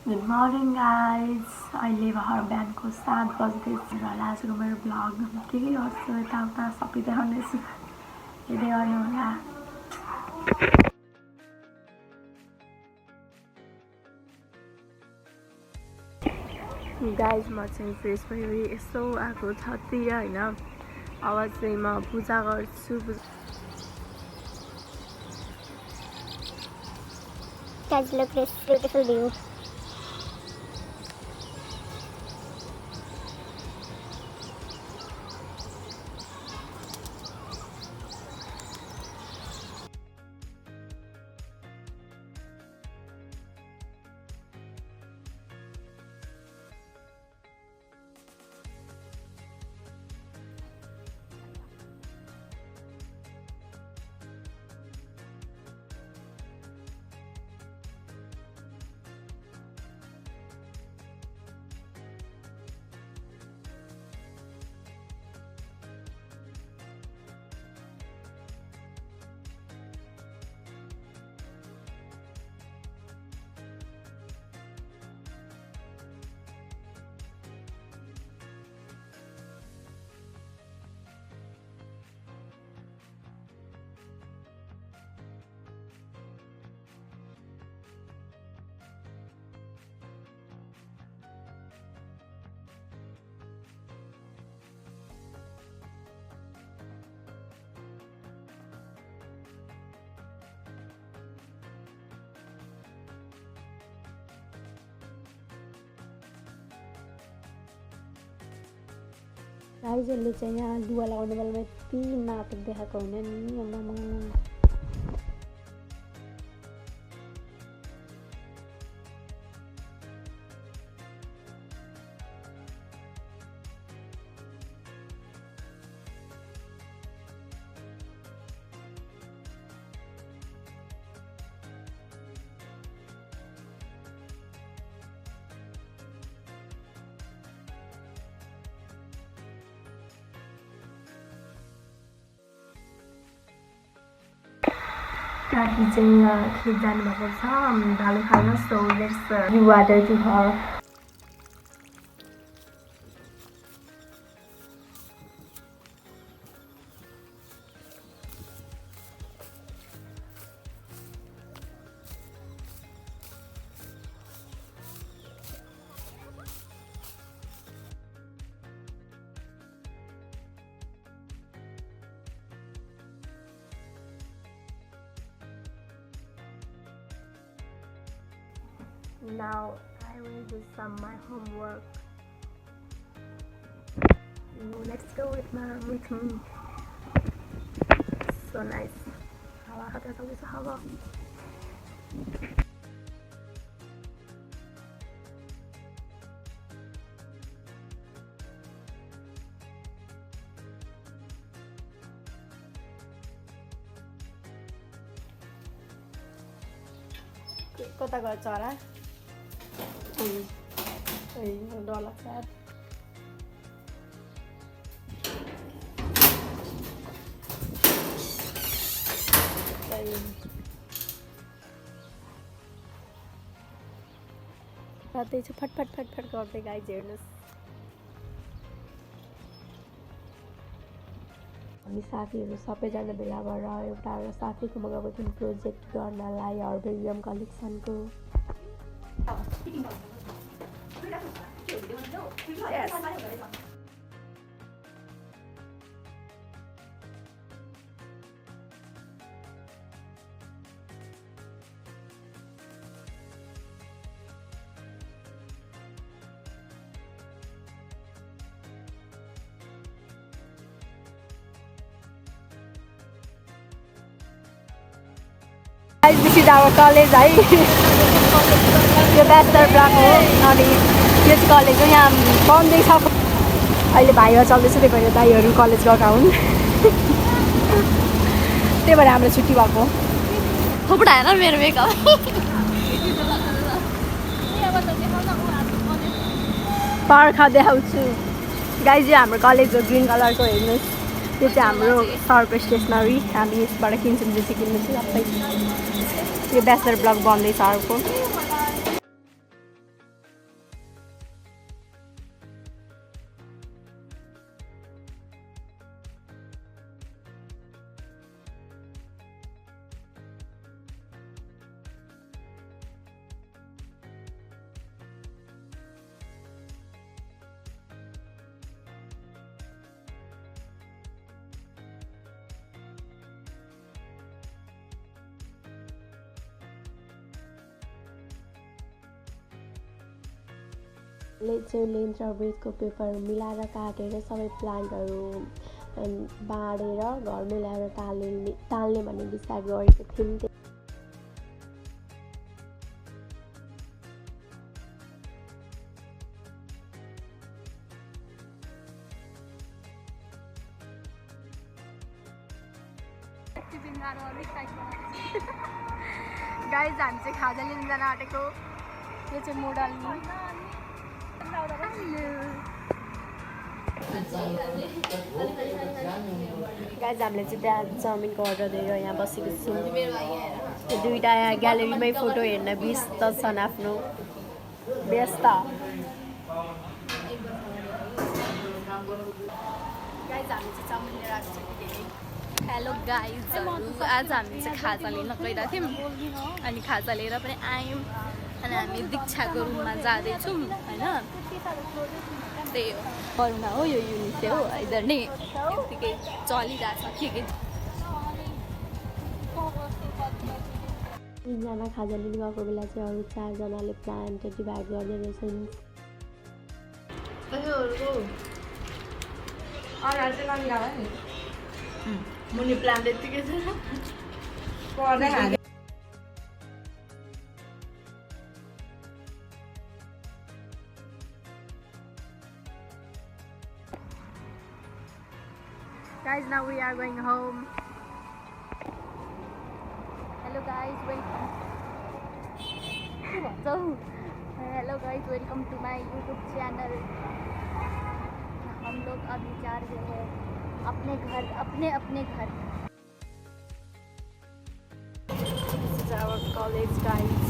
Good morning guys. अहिले भर्खर बिहानको 7 बज्दैछ र आजको मेरो भ्लग के गर्छु यताउता सबै देखाउनेछु, हेर्दै गर्नुहोला। गाइज म चाहिँ फ्रेस भएर यसो आएको छतिर होइन, अब चाहिँ म पूजा गर्छु। Guys, look this beautiful view. गाइजहरूले चाहिँ यहाँ लुगा लगाउने बेलामा यति नाटक देखाएको होइन नि, अन्त काकी चाहिँ खेत जानुभएको छ भालु खान। So let's give water to her. Now I will do some my homework. Let's go with me. So nice. हावा खाँदा चल्दैछ हावा। कता गयो चरा? डर लाग्छ। रातै चाहिँ फटफट गर्दै गाइज हेर्नुहोस्। हामी साथीहरू सबैजना भेला भएर एउटा साथीकोमा गएको थियौँ प्रोजेक्ट गर्नलाई herbarium कलेक्सनको। This is our college है, यो ब्याचलर ब्लक हो अनि यो चाहिँ कलेज हो। यहाँ बन्दैछ अहिले, भाइहरू चल्दैछ, त्यही भएर दाइहरू कलेज गएका हुन्। त्यही भएर हाम्रो छुट्टी भएको। थोपडाएर मेरो मेकअप पर्खा देखाउँछु गाइज। यो हाम्रो कलेज हो, ग्रिन कलरको हेर्नुहोस्। यो चाहिँ हाम्रो सरको स्टेसनरी, हामी यसबाट किन्छौँ, जे चाहिँ किन्नु चाहिँ सबै। यो ब्याचलर ब्लक बन्दैछ अर्को। चाहिँ लेन्थ र ब्रेथको पेपर मिलाएर काटेर सबै प्लान्टहरू बाँडेर घरमै ल्याएर टाल्ने भन्ने डिसाइड गरेको थियौँ। गाइज हामी चाहिँ खाजा लिन जान आँटेको। यो चाहिँ मोडल गाइज हामीले चाहिँ त्यहाँ चाउमिनको अर्डर दिएर यहाँ बसेको छौँ। यो दुईवटा यहाँ ग्यालेरीमै फोटो हेर्न व्यस्त छन् आफ्नो व्यस्त। गाइज हामी चाहिँ चाउमिन लिएर आएको छौँ। हेलो गाइजहरू, आज हामी चाहिँ खाजा लिन गइरहेको थियौँ अनि खाजा लिएर पनि आयौँ अनि हामी दीक्षाको रुममा जाँदैछौँ होइन। त्यही हो करुणा हो, यो युनिट हो इधर नै यत्तिकै चलिरहेछ के तिनजना खाजा लिन गएको बेला चाहिँ अरू 4जनाले प्लान्ट डिभाइड गर्दै रहेछन्। मुनि प्लान्ट यत्तिकै छ। Guys, now we are going home. Hello guys, welcome. के भन्छौ? Hello guys, welcome to my YouTube channel. हम लोग अभी जा रहे हैं अपने घर, अपने घर। This is our college, guys.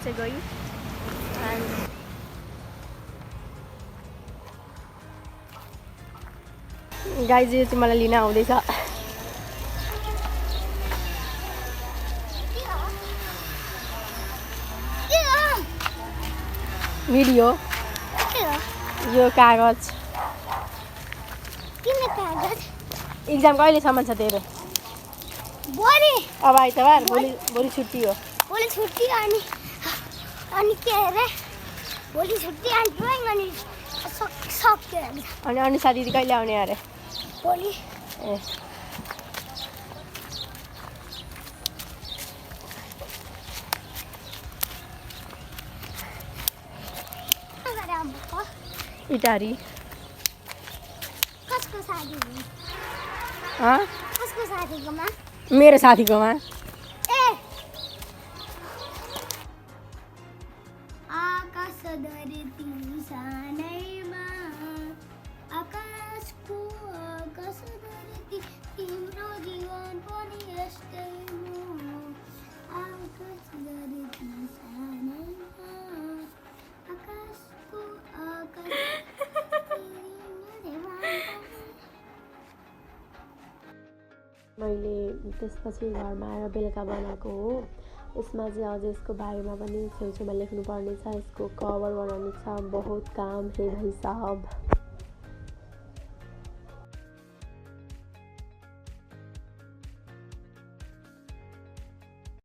चाहिँ गयौँ गाइज यो चाहिँ मलाई लिन आउँदैछ। भिडियो यो कागज इक्जाम कहिलेसम्म छ तेरो? अब आइतबार, भोलि छुट्टी हो। भोलि छुट्टी अनि के अरे भोलि छुट्टी अनि ड्रइङ अनि सक्यो अनि अनुसा दिदी कहिले आउने अरे? भोलि। ए इटारी कसको साथी? कसको साथीकोमा? मेरो साथीकोमा। आकाश धरती सानैमा आकाशको आकाश धरती तिम्रो जीवन पनि यस्तै हो। आकाश धरती सानैमा आकाशको आकाश मैले त्यसपछि घरमा आएर बेलुका बनाएको हो। यसमा चाहिँ अझ यसको बारेमा पनि छेउछेउमा लेख्नुपर्ने छ, यसको कभर बनाउनु छ, बहुत काम है भाइ साहब।